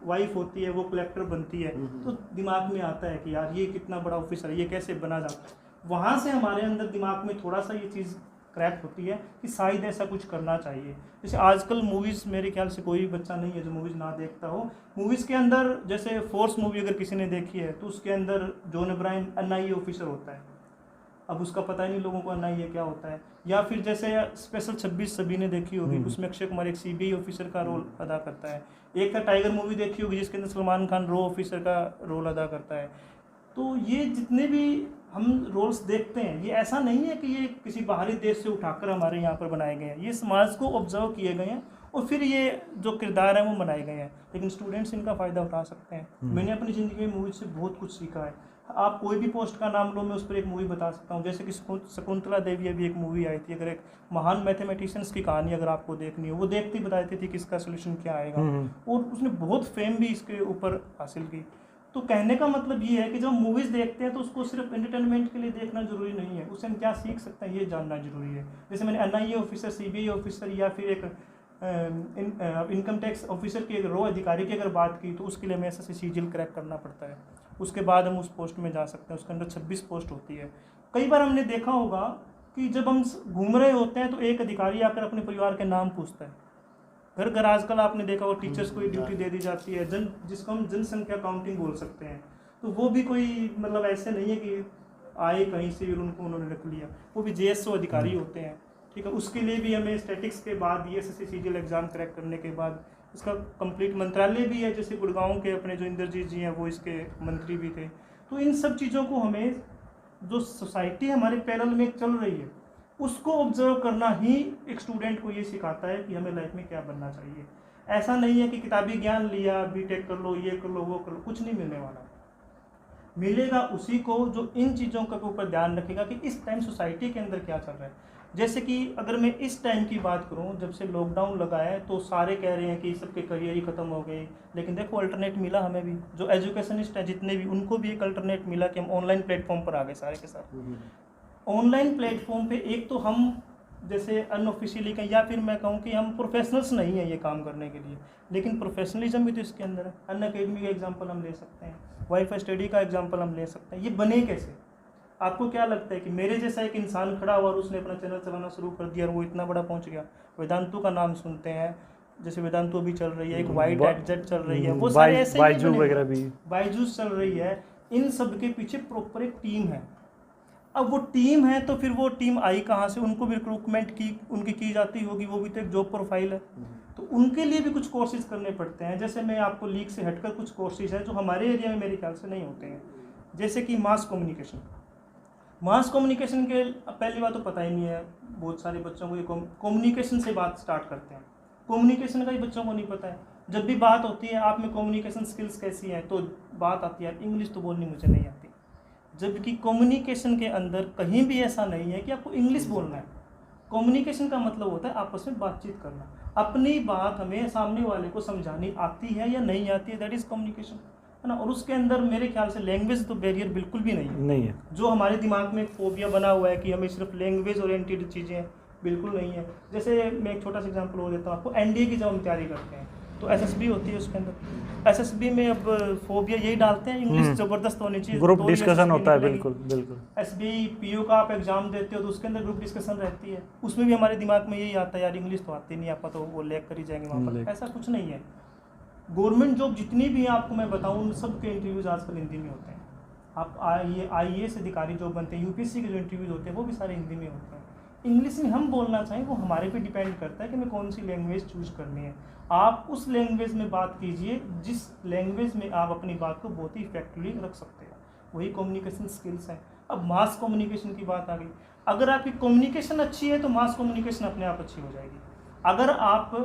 वाइफ होती है वो कलेक्टर बनती है, तो दिमाग में आता है कि यार ये कितना बड़ा ऑफिसर है, ये कैसे बना जाता है। वहाँ से हमारे अंदर दिमाग में थोड़ा सा ये चीज़ क्रैक होती है कि शायद ऐसा कुछ करना चाहिए। जैसे आजकल मूवीज़, मेरे ख्याल से कोई बच्चा नहीं है जो मूवीज़ ना देखता हो। मूवीज़ के अंदर जैसे फोर्स मूवी अगर किसी ने देखी है तो उसके अंदर जॉन अब्राहम NIA ऑफिसर होता है। अब उसका पता ही नहीं लोगों को NIA क्या होता है। या फिर जैसे स्पेशल 26 सभी ने देखी होगी, उसमें अक्षय कुमार एक CBI ऑफिसर का रोल अदा करता है। एक था टाइगर मूवी देखी होगी जिसके अंदर सलमान खान रॉ ऑफिसर का रोल अदा करता है। तो ये जितने भी हम रोल्स देखते हैं, ये ऐसा नहीं है कि ये किसी बाहरी देश से उठाकर हमारे यहाँ पर बनाए गए हैं, ये समाज को ऑब्जर्व किए गए हैं और फिर ये जो किरदार हैं वो बनाए गए हैं। लेकिन स्टूडेंट्स इनका फ़ायदा उठा सकते हैं। मैंने अपनी ज़िंदगी में मूवी से बहुत कुछ सीखा है। आप कोई भी पोस्ट का नाम लो, मैं उस पर एक मूवी बता सकता हूँ। जैसे कि शकुंतला देवी अभी एक मूवी आई थी, अगर एक महान मैथमेटिशियंस की कहानी अगर आपको देखनी हो, वो देखती बता देती थी कि इसका सोल्यूशन क्या आएगा, और उसने बहुत फेम भी इसके ऊपर हासिल की। तो कहने का मतलब ये है कि जब हम मूवीज़ देखते हैं तो उसको सिर्फ एंटरटेनमेंट के लिए देखना जरूरी नहीं है, उससे हम क्या सीख सकते हैं ये जानना जरूरी है। जैसे मैंने NIA ऑफिसर, CBI ऑफिसर या फिर एक इनकम टैक्स ऑफिसर की, एक रॉ अधिकारी की अगर बात की, तो उसके लिए हमें SSC CGL क्रैक करना पड़ता है, उसके बाद हम उस पोस्ट में जा सकते हैं। उसके अंदर 26 पोस्ट होती है। कई बार हमने देखा होगा कि जब हम घूम रहे होते हैं तो एक अधिकारी आकर अपने परिवार के नाम पूछता है। घर घर आजकल आपने देखा वो टीचर्स को ड्यूटी दे दी जाती है, जिसको हम जनसंख्या काउंटिंग बोल सकते हैं। तो वो भी कोई मतलब ऐसे नहीं है कि आए कहीं से और उनको उन्होंने रख लिया, वो भी JSO अधिकारी होते हैं, ठीक है। उसके लिए भी हमें स्टैटिक्स के बाद SSC CGL एग्ज़ाम क्रैक करने के बाद इसका कंप्लीट मंत्रालय भी है। जैसे गुड़गांव के अपने जो इंद्रजीत जी हैं वो इसके मंत्री भी थे। तो इन सब चीज़ों को हमें, जो सोसाइटी हमारे पैरेलल में चल रही है, उसको ऑब्जर्व करना ही एक स्टूडेंट को ये सिखाता है कि हमें लाइफ में क्या बनना चाहिए। ऐसा नहीं है कि किताबी ज्ञान लिया, बीटेक कर लो, ये कर लो, वो कर लो, कुछ नहीं मिलने वाला। मिलेगा उसी को जो इन चीज़ों का ऊपर ध्यान रखेगा कि इस टाइम सोसाइटी के अंदर क्या चल रहा है। जैसे कि अगर मैं इस टाइम की बात करूं, जब से लॉकडाउन लगा है तो सारे कह रहे हैं कि सबके करियर ही ख़त्म हो गए, लेकिन देखो अल्टरनेट मिला हमें भी। जो एजुकेशनिस्ट हैं जितने भी, उनको भी एक अल्टरनेट मिला कि हम ऑनलाइन प्लेटफॉर्म पर आ गए सारे के साथ। ऑनलाइन प्लेटफॉर्म पे एक तो हम जैसे अनऑफिशियली कहें या फिर मैं कहूँ कि हम प्रोफेशनल्स नहीं हैं ये काम करने के लिए, लेकिन प्रोफेशनलिज्म भी तो इसके अंदर है। अनअकैडमी का एग्जांपल हम ले सकते हैं, वाईफाई स्टडी का एग्जांपल हम ले सकते हैं। ये बने कैसे? आपको क्या लगता है कि मेरे जैसा एक इंसान खड़ा हुआ और उसने अपना चैनल चलाना शुरू कर दिया और वो इतना बड़ा पहुंच गया? वेदांतु का नाम सुनते हैं, जैसे वेदांतु भी चल रही है, एक वाइट एडजेट चल रही है, वो सारे ऐसे बायजू वगैरह भी, बायजूस चल रही है। इन सब के पीछे प्रॉपर एक टीम है। अब वो टीम है तो फिर वो टीम आई कहाँ से? उनको भी रिक्रूटमेंट उनकी की जाती होगी, वो भी तो एक जॉब प्रोफाइल है। तो उनके लिए भी कुछ कोर्सेज करने पड़ते हैं। जैसे मैं आपको लीग से हटकर कुछ कोर्सेज है जो हमारे एरिया में मेरे ख्याल से नहीं होते हैं, जैसे कि मास कम्युनिकेशन। मास कम्युनिकेशन के पहली बात तो पता ही नहीं है बहुत सारे बच्चों को, ये कम्युनिकेशन से बात स्टार्ट करते हैं, कम्युनिकेशन का ही बच्चों को नहीं पता है। जब भी बात होती है आप में कम्युनिकेशन स्किल्स कैसी हैं, तो बात आती है इंग्लिश तो बोलनी मुझे नहीं आती, जबकि कम्युनिकेशन के अंदर कहीं भी ऐसा नहीं है कि आपको इंग्लिश बोलना है। कम्युनिकेशन का मतलब होता है आपस में बातचीत करना, अपनी बात हमें सामने वाले को समझानी आती है या नहीं आती है, दैट इज़ कम्युनिकेशन, है ना। और उसके अंदर मेरे ख्याल से लैंग्वेज तो बैरियर बिल्कुल भी नहीं है। जो हमारे दिमाग में एक फोबिया बना हुआ है कि हमें सिर्फ लैंग्वेज ओरिएंटेड चीज़ें, बिल्कुल नहीं है। जैसे मैं एक छोटा सा एग्जांपल और देता हूँ आपको। एनडीए की जब हम तैयारी करते हैं तो एसएसबी होती है, उसके अंदर एसएसबी में अब फोबिया यही डालते हैं, इंग्लिश ज़बरदस्त होनी चाहिए, ग्रुप डिस्कशन होता है, बिल्कुल बिल्कुल। एसबीआई पीओ का आप एग्जाम देते हो तो उसके अंदर ग्रुप डिस्कशन रहती है, उसमें भी हमारे दिमाग में यही आता है यार इंग्लिश तो आती नहीं, आपका तो वो लैग कर ही जाएंगे वहाँ पर। ऐसा कुछ नहीं है। गवर्नमेंट जॉब जितनी भी हैं आपको मैं बताऊँ, उन सब के इंटरव्यूज़ आजकल हिंदी में होते हैं। आप आईएएस अधिकारी जो बनते हैं, यूपीएससी के जो इंटरव्यूज़ होते हैं वो भी सारे हिंदी में होते हैं। इंग्लिश में हम बोलना चाहें वो हमारे पे डिपेंड करता है कि हमें कौन सी लैंग्वेज चूज करनी है। आप उस लैंग्वेज में बात कीजिए जिस लैंग्वेज में आप अपनी बात को बहुत ही इफेक्टिवली रख सकते हैं, वही कम्युनिकेशन स्किल्स है। अब मास कम्युनिकेशन की बात आ गई। अगर आपकी कम्युनिकेशन अच्छी है तो मास कम्युनिकेशन अपने आप अच्छी हो जाएगी। अगर आप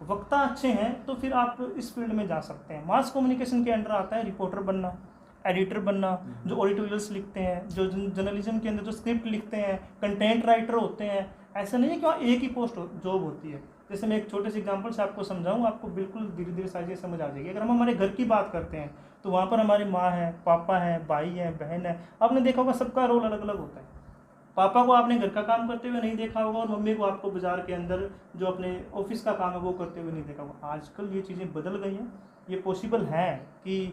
वक्ता अच्छे हैं तो फिर आप इस फील्ड में जा सकते हैं। मास कम्युनिकेशन के अंडर आता है रिपोर्टर बनना, एडिटर बनना, जो एडिटोरियल्स लिखते हैं, जो जर्नलिज्म के अंदर जो स्क्रिप्ट लिखते हैं, कंटेंट राइटर होते हैं। ऐसा नहीं है कि वहाँ एक ही पोस्ट जॉब होती है। जैसे मैं एक छोटे से एग्जांपल से आपको समझाऊँ, आपको बिल्कुल धीरे धीरे सारी चीज़ें समझ आ जाएगी। अगर हम हमारे घर की बात करते हैं तो वहाँ पर हमारी माँ है, पापा है, भाई है, बहन है। आपने देखा होगा सबका रोल अलग अलग होता है। पापा को आपने घर का काम करते हुए नहीं देखा होगा और मम्मी को आपको बाजार के अंदर जो अपने ऑफिस का काम है वो करते हुए नहीं देखा होगा। आजकल ये चीज़ें बदल गई हैं। ये पॉसिबल है कि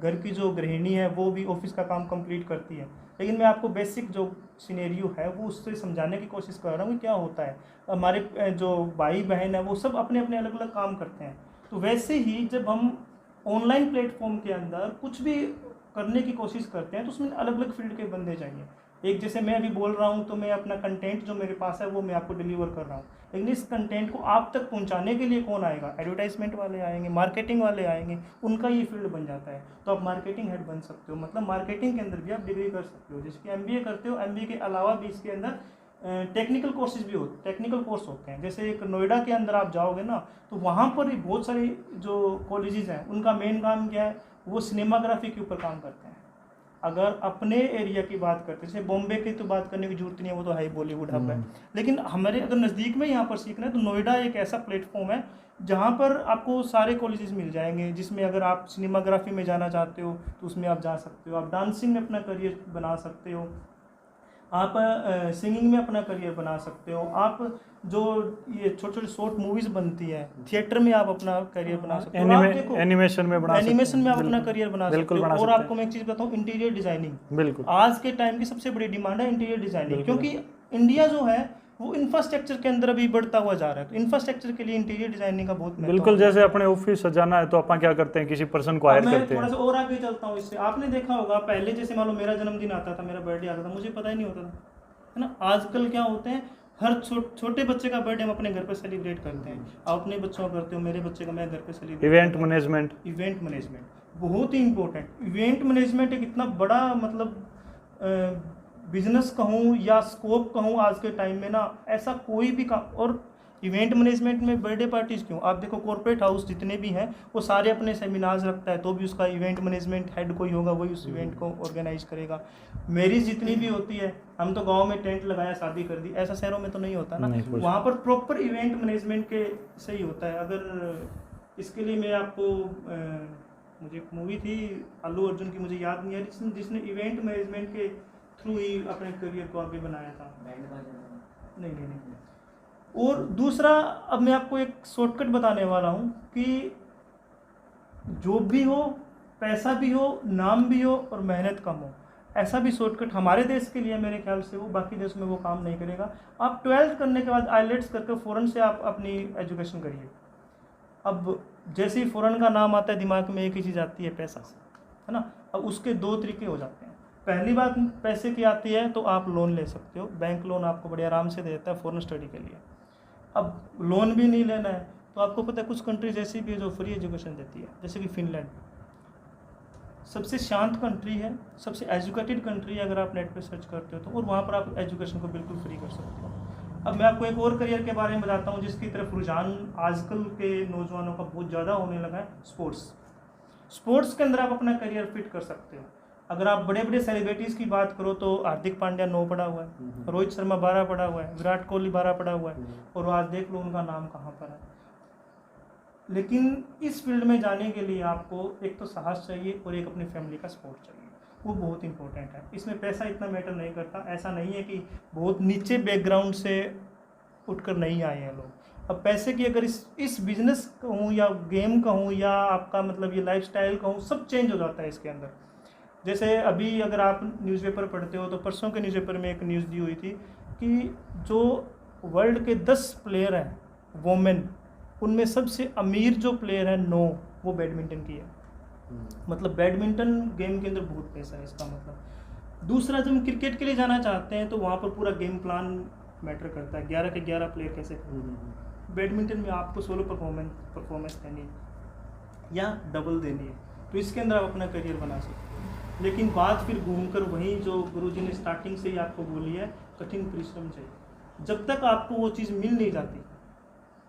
घर की जो गृहिणी है वो भी ऑफिस का काम कंप्लीट करती है, लेकिन मैं आपको बेसिक जो सिनेरियो है वो उससे समझाने की कोशिश कर रहा हूँ कि क्या होता है। हमारे जो भाई बहन है वो सब अपने अपने अलग अलग काम करते हैं। तो वैसे ही जब हम ऑनलाइन प्लेटफॉर्म के अंदर कुछ भी करने की कोशिश करते हैं तो उसमें अलग अलग फील्ड के बंदे चाहिए। एक जैसे मैं अभी बोल रहा हूँ तो मैं अपना कंटेंट जो मेरे पास है वो मैं आपको डिलीवर कर रहा हूँ, लेकिन इस कंटेंट को आप तक पहुँचाने के लिए कौन आएगा? एडवर्टाइजमेंट वाले आएंगे, मार्केटिंग वाले आएंगे, उनका ये फील्ड बन जाता है। तो आप मार्केटिंग हेड बन सकते हो, मतलब मार्केटिंग के अंदर भी आप डिग्री कर सकते हो। जिसकी MBA करते हो, MBA के अलावा भी इसके अंदर टेक्निकल कोर्सेज भी होते, टेक्निकल कोर्स होते हैं। जैसे एक नोएडा के अंदर आप जाओगे ना तो वहाँ पर भी बहुत सारी जो कॉलेजेस हैं उनका मेन काम क्या है? वो सिनेमाग्राफी के ऊपर काम करते हैं। अगर अपने एरिया की बात करते हैं, जैसे बॉम्बे की तो बात करने की जरूरत नहीं है, वो तो हाई बॉलीवुड हब है, लेकिन हमारे अगर नज़दीक में यहाँ पर सीखना है तो नोएडा एक ऐसा प्लेटफॉर्म है जहाँ पर आपको सारे कॉलेजेस मिल जाएंगे। जिसमें अगर आप सिनेमाग्राफी में जाना चाहते हो तो उसमें आप जा सकते हो, आप डांसिंग में अपना करियर बना सकते हो, आप सिंगिंग में अपना करियर बना सकते हो, आप जो ये छोटे छोटे शॉर्ट मूवीज बनती है थिएटर में आप अपना करियर बना सकते हो, एनिमेशन में आप अपना करियर बना सकते हो। और आपको मैं एक चीज़ बताऊँ, इंटीरियर डिजाइनिंग, बिल्कुल आज के टाइम की सबसे बड़ी डिमांड है इंटीरियर डिजाइनिंग, क्योंकि इंडिया जो है वो इंफ्रास्ट्रक्चर के अंदर अभी बढ़ता हुआ जा रहा है। तो इंफ्रास्ट्रक्चर के लिए इंटीरियर डिजाइनिंग का बहुत बिल्कुल, जैसे अपने ऑफिस सजाना है तो अपन क्या करते हैं, किसी पर्सन को हायर करते हैं। थोड़ा सा और आगे चलता हूँ इससे, आपने देखा होगा पहले जैसे मान लो मेरा जन्मदिन आता था, मेरा बर्थडे आता था, मुझे पता ही नहीं होता था, है ना। आजकल क्या होते हैं, हर छोटे बच्चे का बर्थडे हम अपने घर पे सेलिब्रेट करते हैं। आप अपने बच्चों का करते हो, मेरे बच्चे का मैं घर पे सेलिब्रेट। इवेंट मैनेजमेंट बहुत ही इंपॉर्टेंट। इवेंट मैनेजमेंट एक इतना बड़ा मतलब बिजनेस कहूँ या स्कोप कहूँ आज के टाइम में ना, ऐसा कोई भी काम। और इवेंट मैनेजमेंट में बर्थडे पार्टीज क्यों, आप देखो कॉर्पोरेट हाउस जितने भी हैं वो सारे अपने सेमिनार्स रखता है, तो भी उसका इवेंट मैनेजमेंट हेड कोई होगा, वही उस इवेंट को ऑर्गेनाइज करेगा। मैरिज जितनी भी होती है, हम तो गांव में टेंट लगाया शादी कर दी, ऐसा शहरों में तो नहीं होता ना, वहाँ पर प्रॉपर इवेंट मैनेजमेंट के सही होता है। अगर इसके लिए मैं आपको मुझे एक मूवी थी अल्लू अर्जुन की, मुझे याद नहीं है, जिसने इवेंट मैनेजमेंट के थ्रू ही अपने करियर को आगे बनाया था। नहीं। और दूसरा, अब मैं आपको एक शॉर्टकट बताने वाला हूँ कि जॉब भी हो, पैसा भी हो, नाम भी हो और मेहनत कम हो, ऐसा भी शॉर्टकट हमारे देश के लिए मेरे ख्याल से वो बाकी देश में वो काम नहीं करेगा। आप 12th करने के बाद आईलेट्स करके फ़ौरन से आप अपनी एजुकेशन करिए। अब जैसे ही फ़ौरन का नाम आता है दिमाग में एक ही चीज़ आती है, पैसा, है ना। अब उसके 2 तरीके हो जाते हैं। पहली बात पैसे की आती है तो आप लोन ले सकते हो, बैंक लोन आपको बड़े आराम से देता है फ़ौरन स्टडी के लिए। अब लोन भी नहीं लेना है तो आपको पता है कुछ कंट्रीज ऐसी भी है जो फ्री एजुकेशन देती है, जैसे कि फिनलैंड सबसे शांत कंट्री है, सबसे एजुकेटेड कंट्री है अगर आप नेट पे सर्च करते हो तो, और वहाँ पर आप एजुकेशन को बिल्कुल फ्री कर सकते हो। अब मैं आपको एक और करियर के बारे में बताता हूँ जिसकी तरफ रुझान आजकल के नौजवानों का बहुत ज़्यादा होने लगा है, स्पोर्ट्स के अंदर आप अपना करियर फिट कर सकते हो। अगर आप बड़े बड़े सेलिब्रिटीज़ की बात करो तो हार्दिक पांड्या 9 पढ़ा हुआ है, रोहित शर्मा 12 पढ़ा हुआ है, विराट कोहली 12 पढ़ा हुआ है, और आज देख लो उनका नाम कहाँ पर है। लेकिन इस फील्ड में जाने के लिए आपको एक तो साहस चाहिए और एक अपनी फैमिली का सपोर्ट चाहिए, वो बहुत इंपॉर्टेंट है। इसमें पैसा इतना मैटर नहीं करता, ऐसा नहीं है कि बहुत नीचे बैकग्राउंड से उठकर नहीं आए हैं लोग। अब पैसे की अगर इस बिजनेस कहूँ या गेम कहूँ या आपका मतलब ये लाइफस्टाइल कहूँ, सब चेंज हो जाता है इसके अंदर। जैसे अभी अगर आप न्यूज़पेपर पढ़ते हो तो परसों के न्यूज़पेपर में एक न्यूज़ दी हुई थी कि जो वर्ल्ड के 10 प्लेयर हैं वोमेन, उनमें सबसे अमीर जो प्लेयर है 9 वो बैडमिंटन की है। मतलब बैडमिंटन गेम के अंदर बहुत पैसा है इसका मतलब। दूसरा, जब हम क्रिकेट के लिए जाना चाहते हैं तो वहाँ पर पूरा गेम प्लान मैटर करता है, 11 के 11 प्लेयर कैसे। बैडमिंटन में आपको सोलो परफॉर्मेंस देनी है या डबल देनी है, तो इसके अंदर आप अपना करियर बना सकते हो। लेकिन बात फिर घूमकर वहीं जो गुरुजी ने स्टार्टिंग से ही आपको बोली है, कठिन परिश्रम चाहिए। जब तक आपको वो चीज़ मिल नहीं जाती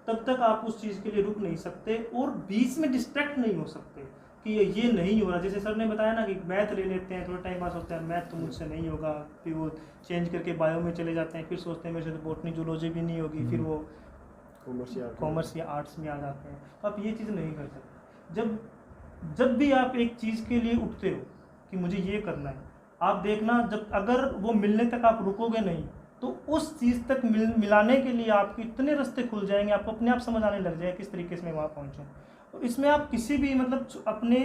तब तक आप उस चीज़ के लिए रुक नहीं सकते और बीच में डिस्ट्रैक्ट नहीं हो सकते कि ये नहीं हो रहा। जैसे सर ने बताया ना कि मैथ ले लेते हैं, थोड़ा टाइम पास होता है, मैथ तो मुझसे नहीं होगा, फिर वो चेंज करके बायो में चले जाते हैं, फिर सोचते हैं मेरे से तो बॉटनी जूलॉजी भी नहीं होगी, फिर वो कॉमर्स या आर्ट्स में आ जाते हैं। तो आप ये चीज़ नहीं कर सकते। जब भी आप एक चीज़ के लिए उठते हो कि मुझे ये करना है, आप देखना जब अगर वो मिलने तक आप रुकोगे नहीं तो उस चीज़ तक मिलाने के लिए आपके इतने रास्ते खुल जाएंगे, आपको अपने आप समझ आने लग जाएगा किस तरीके से मैं वहाँ पहुँचूँ। और इसमें आप किसी भी मतलब अपने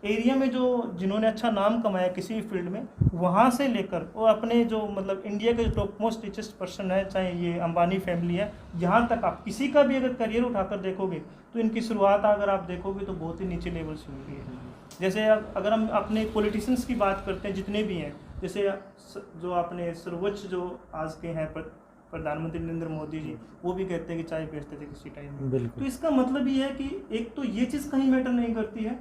एरिया में जो जिन्होंने अच्छा नाम कमाया किसी भी फील्ड में, वहाँ से लेकर और अपने जो मतलब इंडिया के जो टॉप मोस्ट रिचेस्ट पर्सन है, चाहे ये अंबानी फैमिली है, यहाँ तक आप किसी का भी अगर करियर उठाकर देखोगे तो इनकी शुरुआत अगर आप देखोगे तो बहुत ही नीचे लेवल से हुई है। जैसे अगर हम अपने पॉलिटिशियंस की बात करते हैं जितने भी हैं, जैसे जो अपने सर्वोच्च जो आज के हैं प्रधानमंत्री नरेंद्र मोदी जी, वो भी कहते हैं कि चाय बेचते थे किसी टाइम में। तो इसका मतलब ये है कि एक तो ये चीज़ कहीं मैटर नहीं करती है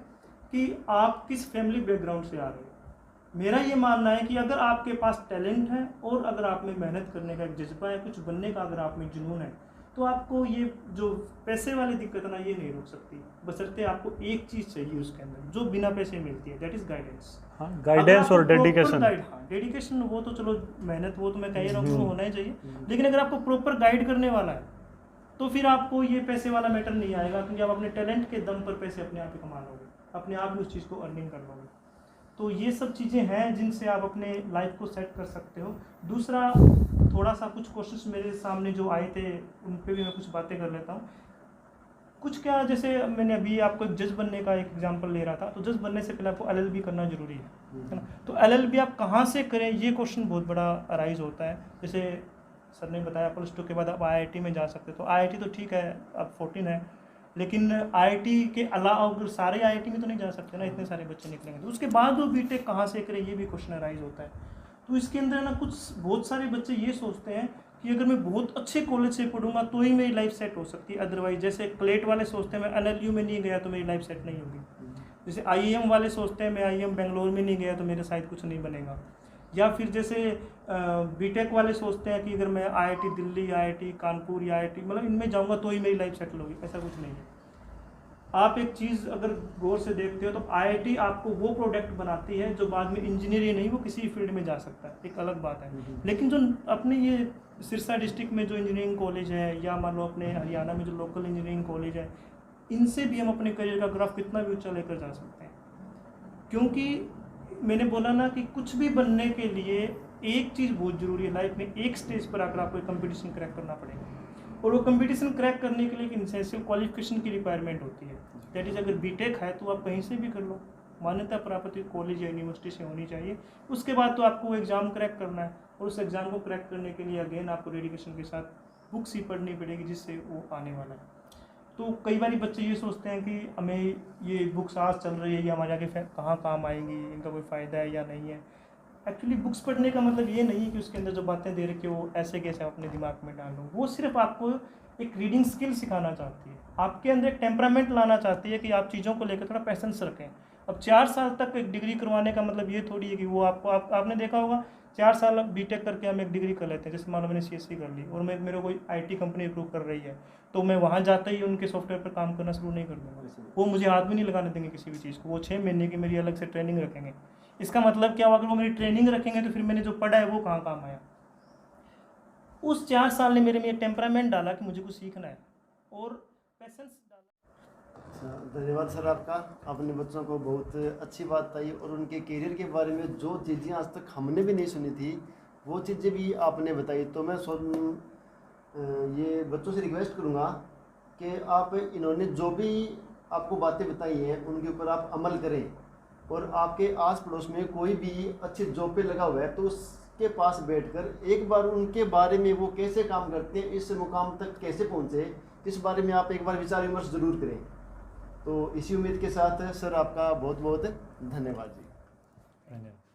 कि आप किस फैमिली बैकग्राउंड से आ रहे हो। मेरा ये मानना है कि अगर आपके पास टैलेंट है और अगर आप में मेहनत करने का एक जज्बा है, कुछ बनने का अगर आप में जुनून है, तो आपको ये जो पैसे वाली दिक्कत है ना, ये नहीं रोक सकती। बशर्ते आपको एक चीज़ चाहिए उसके अंदर जो बिना पैसे मिलती है, दैट इज़ गाइडेंस। हाँ, गाइडेंस और डेडिकेशन। डेडिकेशन वो तो चलो, मेहनत वो तो मैं कह ही रहा हूँ होना ही चाहिए, लेकिन अगर आपको प्रॉपर गाइड करने वाला है तो फिर आपको ये पैसे वाला मैटर नहीं आएगा, क्योंकि आप अपने टैलेंट के दम पर पैसे अपने आप ही कमा लोगे, अपने आप ही उस चीज़ को अर्निंग कर लोगे। तो ये सब चीज़ें हैं जिनसे आप अपने लाइफ को सेट कर सकते हो। दूसरा, थोड़ा सा कुछ क्वेश्चंस मेरे सामने जो आए थे उन पे भी मैं कुछ बातें कर लेता हूँ। कुछ क्या, जैसे मैंने अभी आपको एक जज बनने का एक एग्जांपल ले रहा था, तो जज बनने से पहले आपको LLB करना जरूरी है ना। तो LLB आप कहाँ से करें, ये क्वेश्चन बहुत बड़ा अराइज होता है। जैसे सर ने बताया +2 के बाद आप IIT में जा सकते हो, तो IIT तो ठीक है, अब 14 है, लेकिन IIT के अलावा अगर सारे IIT में तो नहीं जा सकते ना, इतने सारे बच्चे निकलेंगे, तो उसके बाद वो BTech कहाँ से करें, ये भी क्वेश्चन अराइज होता है। तो इसके अंदर ना बहुत सारे बच्चे ये सोचते हैं कि अगर मैं बहुत अच्छे कॉलेज से पढ़ूंगा तो ही मेरी लाइफ सेट हो सकती है, अदरवाइज जैसे क्लेट वाले सोचते हैं मैं NLU में नहीं गया तो मेरी लाइफ सेट नहीं होगी, जैसे IIM वाले सोचते हैं मैं IIM बेंगलोर में नहीं गया तो मेरे शायद कुछ नहीं बनेगा, या फिर जैसे BTech वाले सोचते हैं कि अगर मैं IIT दिल्ली, IIT कानपुर या IIT मतलब इनमें जाऊँगा तो ही मेरी लाइफ सेटल होगी। ऐसा कुछ नहीं है। आप एक चीज़ अगर गौर से देखते हो तो IIT आपको वो प्रोडक्ट बनाती है जो बाद में इंजीनियर ही नहीं वो किसी फील्ड में जा सकता है, एक अलग बात है। लेकिन जो अपने ये सिरसा डिस्ट्रिक्ट में जो इंजीनियरिंग कॉलेज है, या मान लो अपने हरियाणा में जो लोकल इंजीनियरिंग कॉलेज है, इनसे भी हम अपने करियर का ग्राफ कितना भी ऊंचा लेकर जा सकते हैं। क्योंकि मैंने बोला ना कि कुछ भी बनने के लिए एक चीज़ बहुत ज़रूरी है लाइफ में, एक स्टेज पर आकर आपको कंपटीशन क्रैक करना पड़ेगा, और वो कंपटीशन क्रैक करने के लिए एक इंसेंशियल क्वालिफिकेशन की रिक्वायरमेंट होती है। दैट इज़ अगर BTech है तो आप कहीं से भी कर लो, मान्यता प्राप्त कॉलेज या यूनिवर्सिटी से होनी चाहिए। उसके बाद तो आपको एग्ज़ाम क्रैक करना है, और उस एग्ज़ाम को क्रैक करने के लिए अगेन आपको डेडिकेशन के साथ बुक्स ही पढ़नी पड़ेगी, जिससे वो आने वाला है। तो कई बार बच्चे ये सोचते हैं कि हमें ये बुक्स आज चल रही है, ये हमारे आगे कहाँ काम आएंगी, इनका कोई फ़ायदा है या नहीं है। एक्चुअली बुक्स पढ़ने का मतलब ये नहीं है कि उसके अंदर जो बातें दे रखी है वो ऐसे कैसे अपने दिमाग में डाल लो। वो सिर्फ आपको एक रीडिंग स्किल सिखाना चाहती है, आपके अंदर एक टेम्परामेंट लाना चाहती है कि आप चीज़ों को लेकर थोड़ा पैसेंस रखें। अब 4 साल तक एक डिग्री करवाने का मतलब ये थोड़ी है कि वो आपने देखा होगा 4 साल बीटेक करके हम एक डिग्री कर लेते हैं। जैसे मान लो मैंने सीएससी कर ली और मेरे कोई आईटी कंपनी अप्रूव कर रही है, तो मैं वहाँ जाते ही उनके सॉफ्टवेयर पर काम करना शुरू नहीं कर दूँगा। वो मुझे हाथ भी नहीं लगाने देंगे किसी भी चीज़ को। वो 6 महीने की मेरी अलग से ट्रेनिंग रखेंगे। इसका मतलब क्या हुआ, अगर वो मेरी ट्रेनिंग रखेंगे तो फिर मैंने जो पढ़ा है वो कहाँ काम आया। उस 4 साल ने मेरे में टेम्परामेंट डाला कि मुझे कुछ सीखना है और पैसेंस डाला। अच्छा, धन्यवाद सर आपका। आपने बच्चों को बहुत अच्छी बात बताई और उनके करियर के बारे में जो चीज़ें आज तक हमने भी नहीं सुनी थी वो चीज़ें भी आपने बताई। तो मैं ये बच्चों से रिक्वेस्ट करूँगा कि आप इन्होंने जो भी आपको बातें बताई हैं उनके ऊपर आप अमल करें, और आपके आस पड़ोस में कोई भी अच्छी जॉब पे लगा हुआ है तो उसके पास बैठकर एक बार उनके बारे में, वो कैसे काम करते हैं, इस मुकाम तक कैसे पहुँचे, इस बारे में आप एक बार विचार विमर्श ज़रूर करें। तो इसी उम्मीद के साथ सर आपका बहुत बहुत धन्यवाद जी। धन्यवाद।